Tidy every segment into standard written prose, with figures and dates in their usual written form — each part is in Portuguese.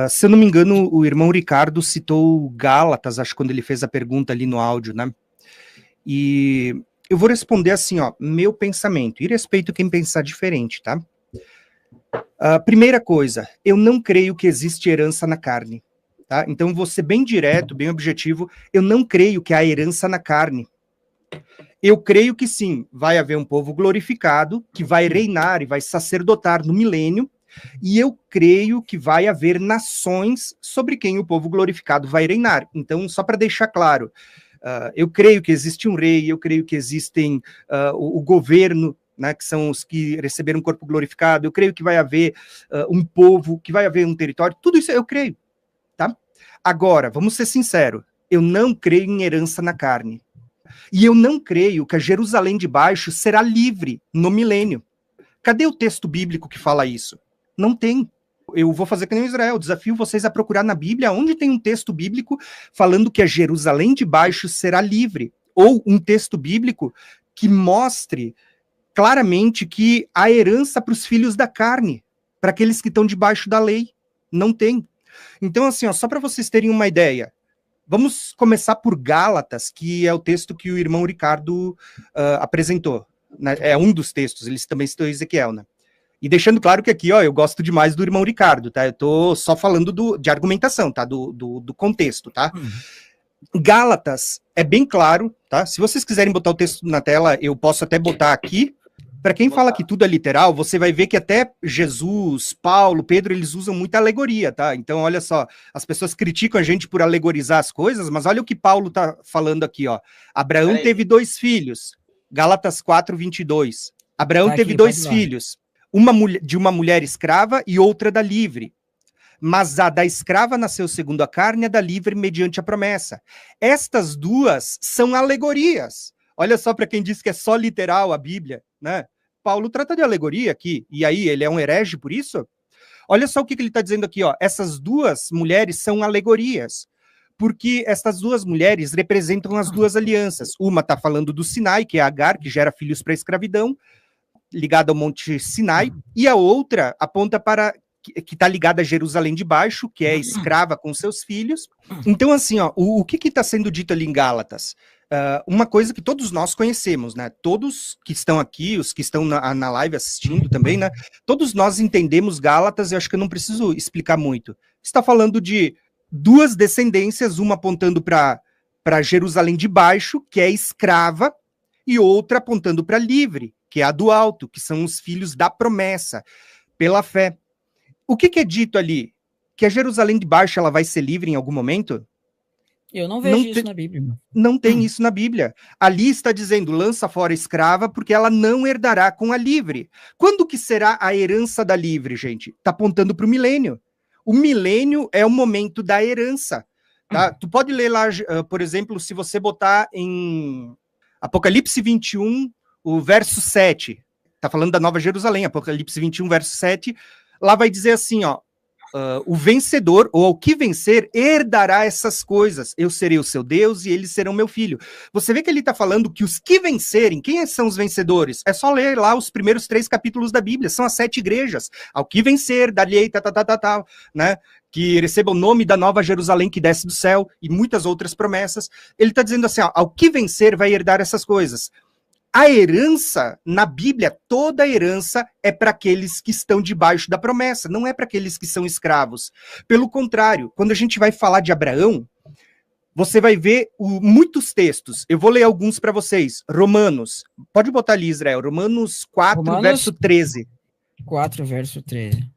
Se eu não me engano, o irmão Ricardo citou Gálatas, acho que quando ele fez a pergunta ali no áudio, né? E eu vou responder assim, ó, meu pensamento, e respeito quem pensar diferente, tá? Primeira coisa, eu não creio que existe herança na carne, tá? Então, vou ser bem direto, bem objetivo, eu não creio que há herança na carne. Eu creio que sim, vai haver um povo glorificado, que vai reinar e vai sacerdotar no milênio, e eu creio que vai haver nações sobre quem o povo glorificado vai reinar. Então, só para deixar claro, eu creio que existe um rei, eu creio que existem o governo, né, que são os que receberam um corpo glorificado, eu creio que vai haver um povo, que vai haver um território, tudo isso eu creio, tá? Agora, vamos ser sinceros, eu não creio em herança na carne. E eu não creio que a Jerusalém de baixo será livre no milênio. Cadê o texto bíblico que fala isso? Não tem. Eu vou fazer que nem Israel, desafio vocês a procurar na Bíblia onde tem um texto bíblico falando que a Jerusalém de baixo será livre. Ou um texto bíblico que mostre claramente que há herança para os filhos da carne, para aqueles que estão debaixo da lei. Não tem. Então, assim, ó, só para vocês terem uma ideia, vamos começar por Gálatas, que é o texto que o irmão Ricardo apresentou. Né? É um dos textos, eles também citou Ezequiel, né? E deixando claro que aqui, ó, eu gosto demais do irmão Ricardo, tá? Eu tô só falando de argumentação, tá? Do contexto, tá? Gálatas é bem claro, tá? Se vocês quiserem botar o texto na tela, eu posso até botar aqui. Para quem fala que tudo é literal, você vai ver que até Jesus, Paulo, Pedro, eles usam muita alegoria, tá? Então, olha só, as pessoas criticam a gente por alegorizar as coisas, mas olha o que Paulo tá falando aqui, ó. Abraão teve 2 filhos. Gálatas 4:22. Abraão teve 2 filhos. Uma de uma mulher escrava e outra da livre. Mas a da escrava nasceu segundo a carne, a da livre mediante a promessa. Estas duas são alegorias. Olha só para quem diz que é só literal a Bíblia, né? Paulo trata de alegoria aqui, e aí ele é um herege por isso? Olha só o que ele está dizendo aqui, ó. Essas duas mulheres são alegorias, porque essas duas mulheres representam as duas alianças. Uma está falando do Sinai, que é Agar, que gera filhos para a escravidão, ligada ao Monte Sinai, e a outra aponta para que está ligada a Jerusalém de Baixo, que é escrava com seus filhos. Então, assim, ó, o que está sendo dito ali em Gálatas? Uma coisa que todos nós conhecemos, né? Todos que estão aqui, os que estão na live assistindo também, né? Todos nós entendemos Gálatas, e acho que eu não preciso explicar muito. Está falando de duas descendências, uma apontando para Jerusalém de Baixo, que é escrava, e outra apontando para livre, que é a do alto, que são os filhos da promessa, pela fé. O que é dito ali? Que a Jerusalém de Baixo ela vai ser livre em algum momento? Eu não vejo isso na Bíblia. Não tem isso na Bíblia. Ali está dizendo, lança fora a escrava, porque ela não herdará com a livre. Quando que será a herança da livre, gente? Está apontando para o milênio. O milênio é o momento da herança. Tá? Tu pode ler lá, por exemplo, se você botar em Apocalipse 21, o verso 7. Está falando da Nova Jerusalém, Apocalipse 21, verso 7. Lá vai dizer assim, ó, o vencedor, ou o que vencer, herdará essas coisas. Eu serei o seu Deus e eles serão meu filho. Você vê que ele está falando que os que vencerem, quem são os vencedores? É só ler lá os primeiros 3 capítulos da Bíblia, são as 7 igrejas. Ao que vencer, dar-lhe, né? Que receba o nome da Nova Jerusalém que desce do céu, e muitas outras promessas. Ele está dizendo assim, ó, ao que vencer vai herdar essas coisas. A herança, na Bíblia, toda a herança é para aqueles que estão debaixo da promessa, não é para aqueles que são escravos. Pelo contrário, quando a gente vai falar de Abraão, você vai ver muitos textos. Eu vou ler alguns para vocês. Romanos, pode botar ali, Israel, Romanos 4, verso 13. 4, verso 13.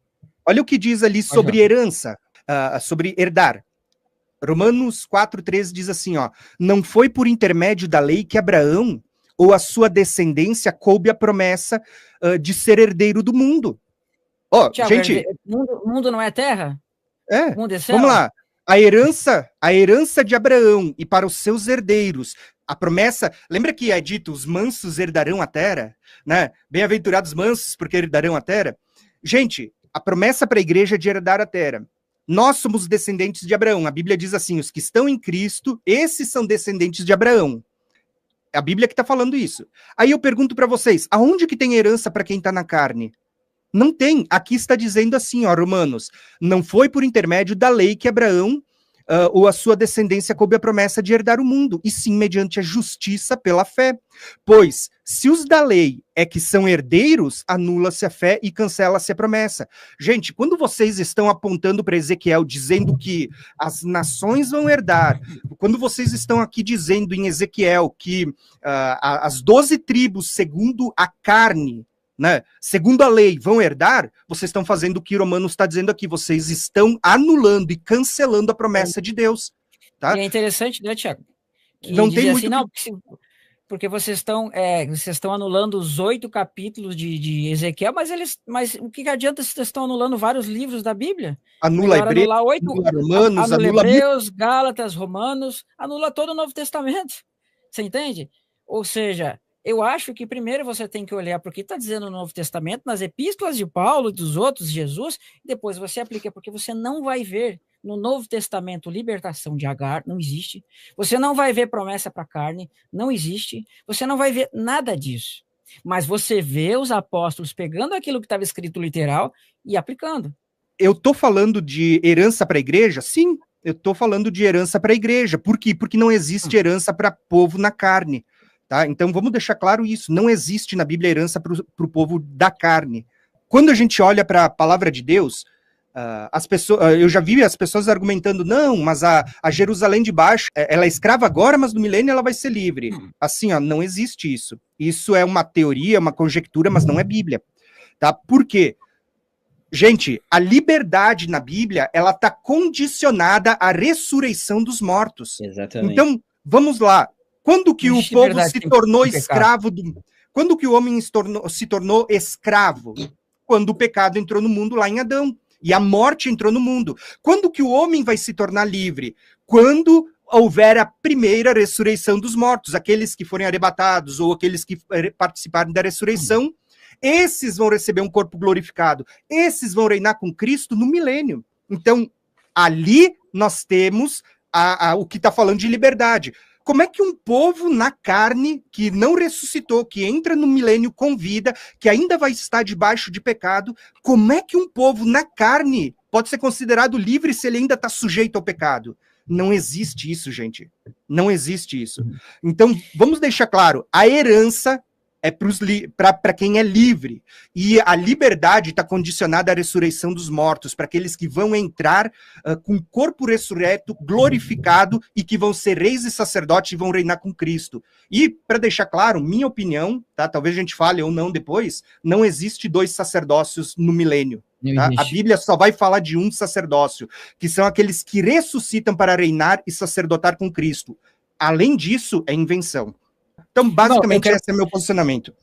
Olha o que diz ali sobre herança, sobre herdar. Romanos 4, 13 diz assim, ó, não foi por intermédio da lei que Abraão ou a sua descendência coube a promessa de ser herdeiro do mundo. Ó, Tiago, gente... mundo não é terra? Mundo é céu? Vamos lá. A herança de Abraão e para os seus herdeiros. A promessa... Lembra que é dito, os mansos herdarão a terra? Né? Bem-aventurados mansos, porque herdarão a terra. Gente, a promessa para a igreja é de herdar a terra. Nós somos descendentes de Abraão. A Bíblia diz assim, os que estão em Cristo, esses são descendentes de Abraão. É a Bíblia que está falando isso. Aí eu pergunto para vocês, aonde que tem herança para quem está na carne? Não tem. Aqui está dizendo assim, ó, Romanos, não foi por intermédio da lei que Abraão ou a sua descendência coube a promessa de herdar o mundo, e sim mediante a justiça pela fé. Pois, se os da lei é que são herdeiros, anula-se a fé e cancela-se a promessa. Gente, quando vocês estão apontando para Ezequiel, dizendo que as nações vão herdar, quando vocês estão aqui dizendo em Ezequiel que as 12 tribos, segundo a carne, né, segundo a lei, vão herdar, vocês estão fazendo o que Romanos está dizendo aqui, vocês estão anulando e cancelando a promessa de Deus. Tá? E é interessante, né, Tiago? Não tem muito... assim, não, porque vocês estão anulando os 8 capítulos de Ezequiel, mas o que adianta se vocês estão anulando vários livros da Bíblia? Anula Hebreus, anula Romanos, anula Hebreus, Gálatas, Romanos, anula todo o Novo Testamento. Você entende? Ou seja, eu acho que primeiro você tem que olhar para o que está dizendo no Novo Testamento, nas epístolas de Paulo e dos outros, Jesus, e depois você aplica, porque você não vai ver no Novo Testamento libertação de Agar, não existe. Você não vai ver promessa para a carne, não existe. Você não vai ver nada disso. Mas você vê os apóstolos pegando aquilo que estava escrito literal e aplicando. Eu estou falando de herança para a igreja? Sim, eu estou falando de herança para a igreja. Por quê? Porque não existe herança para povo na carne. Tá? Então vamos deixar claro isso. Não existe na Bíblia herança para o povo da carne. Quando a gente olha para a palavra de Deus, as pessoas, eu já vi as pessoas argumentando, não, mas a Jerusalém de baixo, ela é escrava agora, mas no milênio ela vai ser livre. Assim, ó, não existe isso. Isso é uma teoria, uma conjectura, mas não é Bíblia. Tá? Por quê? Gente, a liberdade na Bíblia, ela está condicionada à ressurreição dos mortos. Exatamente. Então, vamos lá. Quando que o povo se tornou escravo Quando que o homem se tornou escravo? Quando o pecado entrou no mundo lá em Adão. E a morte entrou no mundo. Quando que o homem vai se tornar livre? Quando houver a primeira ressurreição dos mortos. Aqueles que forem arrebatados ou aqueles que participarem da ressurreição, esses vão receber um corpo glorificado. Esses vão reinar com Cristo no milênio. Então, ali nós temos o que está falando de liberdade. Como é que um povo na carne, que não ressuscitou, que entra no milênio com vida, que ainda vai estar debaixo de pecado, como é que um povo na carne pode ser considerado livre se ele ainda está sujeito ao pecado? Não existe isso, gente. Não existe isso. Então, vamos deixar claro, a herança é para quem é livre. E a liberdade está condicionada à ressurreição dos mortos, para aqueles que vão entrar com o corpo ressurreto, glorificado, e que vão ser reis e sacerdotes e vão reinar com Cristo. E, para deixar claro, minha opinião, tá? Talvez a gente fale ou não depois, não existe 2 sacerdócios no milênio. Tá? A Bíblia só vai falar de um sacerdócio, que são aqueles que ressuscitam para reinar e sacerdotar com Cristo. Além disso, é invenção. Então, basicamente, esse é meu posicionamento.